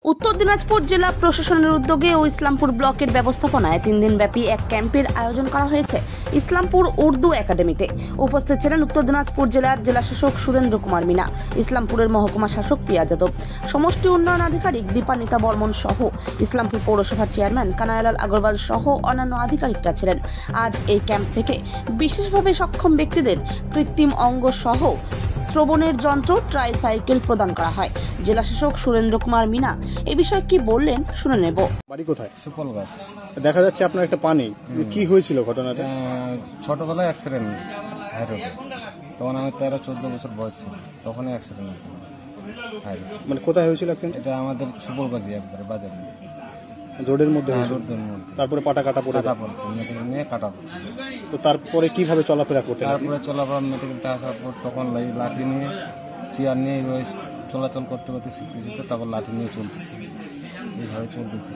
উত্তর দিনাজপুর জেলা প্রশাসনের উদ্যোগে ও ইসলামপুর ব্লকের ব্যবস্থাপনায় 3 দিনব্যাপী এক ক্যাম্পের আয়োজন করা হয়েছে ইসলামপুর উর্দু একাডেমিতে। উপস্থিত ছিলেন উত্তর দিনাজপুর জেলার জেলাশাসক সুরেন্দ্র কুমার মিনা, ইসলামপুরের মহকুমা শাসক প্রিয়া যাদব, সমষ্টি উন্নয়ন আধিকারিক দীপানিতা বর্মন সহ ইসলামপুর পৌরসভার চেয়ারম্যান কানাইলাল আগরওয়াল সহ অন্যান্য আধিকারিকরা ছিলেন। আজ এই ক্যাম্প থেকে বিশেষভাবে সক্ষম ব্যক্তিদের কৃত্রিম অঙ্গ সহ শ্রবণের যন্ত্র ট্রাইসাইকেল প্রদান করা হয়। জেলাশাসক সুরেন্দ্র কুমার মিনা এ বিষয়ে কি বললেন শুনে নেব। বাড়ি কোথায়? সুফলগাছ। দেখা যাচ্ছে আপনার একটা পা নেই, কি হয়েছিল ঘটনাটা? ছোটবেলায় অ্যাক্সিডেন্ট হাইরোডে, তখন আমি 13-14 বছর বয়স ছিল, তখনই অ্যাক্সিডেন্ট হয়েছিল হাইরোডে। মানে কোথায় হয়েছিল অ্যাক্সিডেন্ট? এটা আমাদের সুফলগাছি একবারে বাজারে, রোডের মধ্যে। রোডের মধ্যে। তারপরে পাটা কাটা পড়ে পড়ছে, মেডিকেল নিয়ে কাটা পড়ছে। তো তারপরে কিভাবে চলাফেরা করতে? তারপরে চলাফেরা মেডিকেলতে আসার পর তখন লাঠি নিয়ে চেয়ার নিয়ে চলাচল করতে করতে শিখতে তারপর লাঠি নিয়ে চলতেছি, এইভাবে চলতেছি।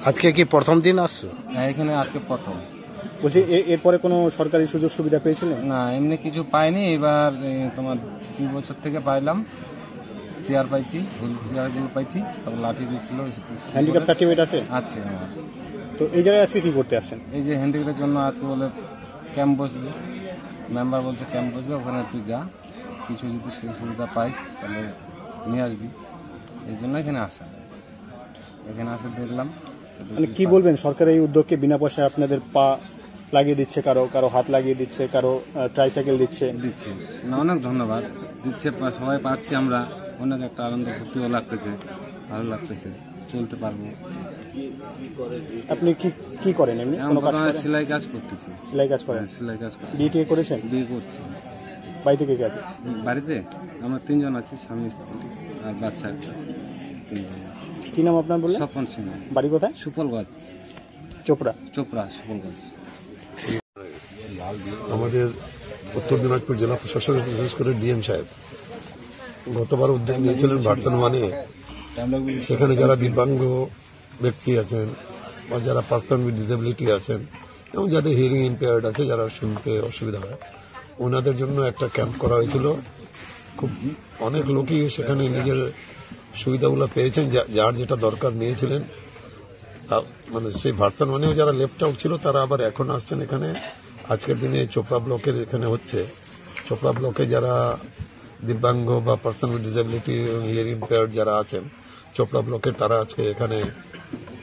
আজকে কি প্রথম দিন আসছো? হ্যাঁ, এখানে আজকে প্রথম। বলছি এরপরে কোনো সরকারি সুযোগ সুবিধা পেয়েছিলেন? না, এমনি কিছু পাইনি। এবার তোমার 2 বছর থেকে পাইলাম, চেয়ার পাইছি, হুইল চেয়ারগুলো পাইছি, তারপর লাঠি দিয়েছিল। হ্যান্ডিক্যাপ সার্টিফিকেট আছে? আছে আমার। তো এই জায়গায় আজকে কি করতে আসছেন? এই যে হ্যান্ডিক্যাপের জন্য আজকে বলে ক্যাম্প বসবে, মেম্বার বলছে ক্যাম্প বসবে, ওখানে তুই যা, কিছু যদি সুবিধা পাইস তাহলে নিয়ে আসবি। এই জন্য এখানে আসা, এখানে আসে দেখলাম। মানে কি বলবেন, সরকার এই উদ্যোগকে বিনা পয়সায় আপনাদের পা লাগিয়ে দিচ্ছে, কারো কারো হাত লাগিয়ে দিচ্ছে, কারো ট্রাইসাইকেল দিচ্ছে। না, অনেক ধন্যবাদ দিচ্ছে, সবাই পাচ্ছি আমরা, অনেক একটা আনন্দ ফুর্তিও লাগতেছে, ভালো লাগতেছে, চলতে পারবো। আপনি কি করেন এমনি? সেলাই কাজ করতেছি। সেলাই কাজ করেন? সেলাই কাজ করেন। বিয়ে করেছেন? বিয়ে করছি। বাড়িতে কে কে আছে? বাড়িতে আমরা 3 জন আছি, স্বামী স্ত্রী আর বাচ্চা একটা। 3 জন। কি নাম আপনার বললেন? স্বপন সিং। বাড়ি কোথায়? সুফলগাছ, চোপড়া। সুফলগাছ। আমাদের উত্তর দিনাজপুর জেলা প্রশাসনের বিশেষ করে ডিএম সাহেব গতবার উদ্যোগ নিয়েছিলেন ভার্সন 1-এ। সেখানে যারা দিব্যাঙ্গ ব্যক্তি আছেন বা যারা পার্সন উইথ ডিসেবিলিটি আছেন এবং যাদের হিয়ারিং ইম্পেয়ার্ড আছে, যারা শুনতে অসুবিধা হয়, ওনাদের জন্য একটা ক্যাম্প করা হয়েছিল। খুব অনেক লোকই সেখানে নিজের সুবিধাগুলো পেয়েছেন, যার যেটা দরকার নিয়েছিলেন। মানে সেই ভার্সন 1-এও যারা লেফট আউট ছিল তারা আবার এখন আসছেন এখানে। আজকের দিনে চোপড়া ব্লকের এখানে হচ্ছে, চোপড়া ব্লকে যারা দিব্যাঙ্গ বা পার্সন উইথ ডিসেবিলিটি এবং হিয়ারিং ইম্পেয়ার্ড যারা আছেন চোপড়া ব্লকের, তারা আজকে এখানে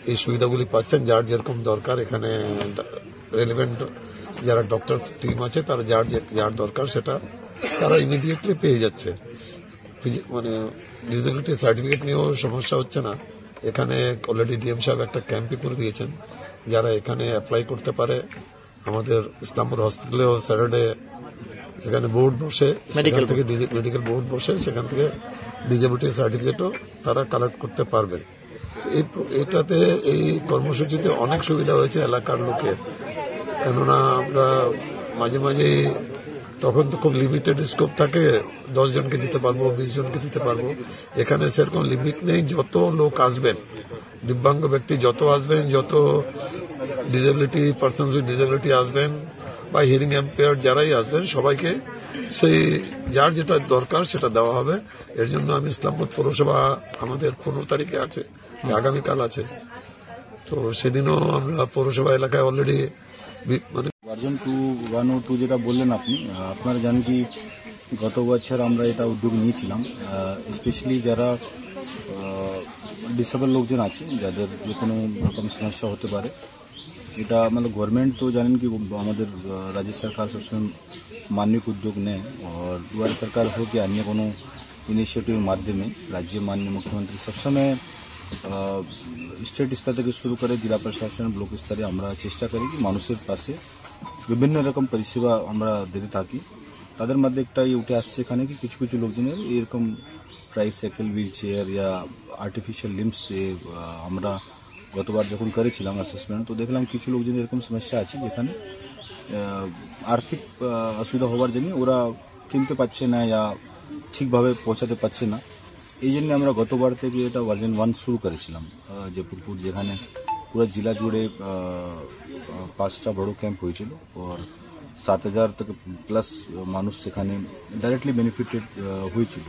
এই সুবিধাগুলি পাচ্ছেন, যার যেরকম দরকার। এখানে রেলিভেন্ট যারা ডক্টর টিম আছে, তারা যার দরকার সেটা তারা ইমিডিয়েটলি পেয়ে যাচ্ছে। মানে ডিসেবিলিটি সার্টিফিকেট নিয়েও সমস্যা হচ্ছে না। এখানে অলরেডি ডিএম সাহেব একটা ক্যাম্পই করে দিয়েছেন, যারা এখানে অ্যাপ্লাই করতে পারে। আমাদের ইসলামপুর হসপিটালেও স্যাটারডে সেখানে বোর্ড বসে, সেখান থেকে মেডিকেল বোর্ড বসে, সেখান থেকে ডিসেবিলিটি সার্টিফিকেটও তারা কালেক্ট করতে পারবেন। এটাতে এই কর্মসূচিতে অনেক সুবিধা হয়েছে এলাকার লোকের। কেননা আমরা মাঝে মাঝে তখন তো খুব লিমিটেড স্কোপ থাকে, 10 জনকে দিতে পারবো, 20 জনকে দিতে পারবো। এখানে সেরকম লিমিট নেই, যত লোক আসবেন, দিব্যাঙ্গ ব্যক্তি যত আসবেন, যত ডিসেবিলিটি পার্সন উইথ ডিসেবিলিটি আসবেন বা হিয়ারিং ইম্পেয়ার্ড যারাই আসবেন, সবাইকে সেই যার যেটা দরকার সেটা দেওয়া হবে। এর জন্য আমি ইসলামপুর পৌরসভা, আমাদের 15 তারিখে আছে, আগামীকাল আছে, তো সেদিনও আমরা পৌরসভা এলাকায় অলরেডি মানে ভার্সন 1 ও 2 যেটা বললেন আপনি, আপনারা জানেন কি গত বছর আমরা এটা উদ্যোগ নিয়েছিলাম, স্পেশালি যারা ডিসেবল লোকজন আছে, যাদের যে কোনো রকম সমস্যা হতে পারে। এটা मतलब गवर्नमेंट तो जानें कि আমাদের রাজ্য সরকার সবসময় মানবিক উদ্যোগ নেয়, আর দুয়ারে সরকার হোক কি अन्य কোনো ইনিশিয়েটিভের মাধ্যমে রাজ্যের মাননীয় মুখ্যমন্ত্রী সবসময় স্টেট স্তর থেকে শুরু করে জেলা প্রশাসন, ব্লক স্তরে আমরা চেষ্টা করি কি মানুষের পাশে বিভিন্ন রকম পরিষেবা আমরা দিতে থাকি। তাদের মধ্যে একটাই উঠে আসছে এখানে কি কিছু কিছু লোকজনের এরকম ট্রাইসাইকেল, হুইল চেয়ার ইয়া আর্টিফিশিয়াল লিম্স আমরা গতবার যখন করেছিলাম অ্যাসেসমেন্ট, তো দেখলাম কিছু লোকজনের এরকম সমস্যা আছে যেখানে আর্থিক অসুবিধা হওয়ার জন্য ওরা কিনতে পারছে না ইয়া ঠিকভাবে পৌঁছাতে পারছে না। এই জন্য আমরা গতবার থেকে এটা ভার্সন 1 শুরু করেছিলাম জয়পুরপুর, যেখানে পুরো জেলা জুড়ে 5টা বড় ক্যাম্প হয়েছিল, আর 7000 থেকে প্লাস মানুষ সেখানে ডাইরেক্টলি বেনিফিটেড হয়েছিল।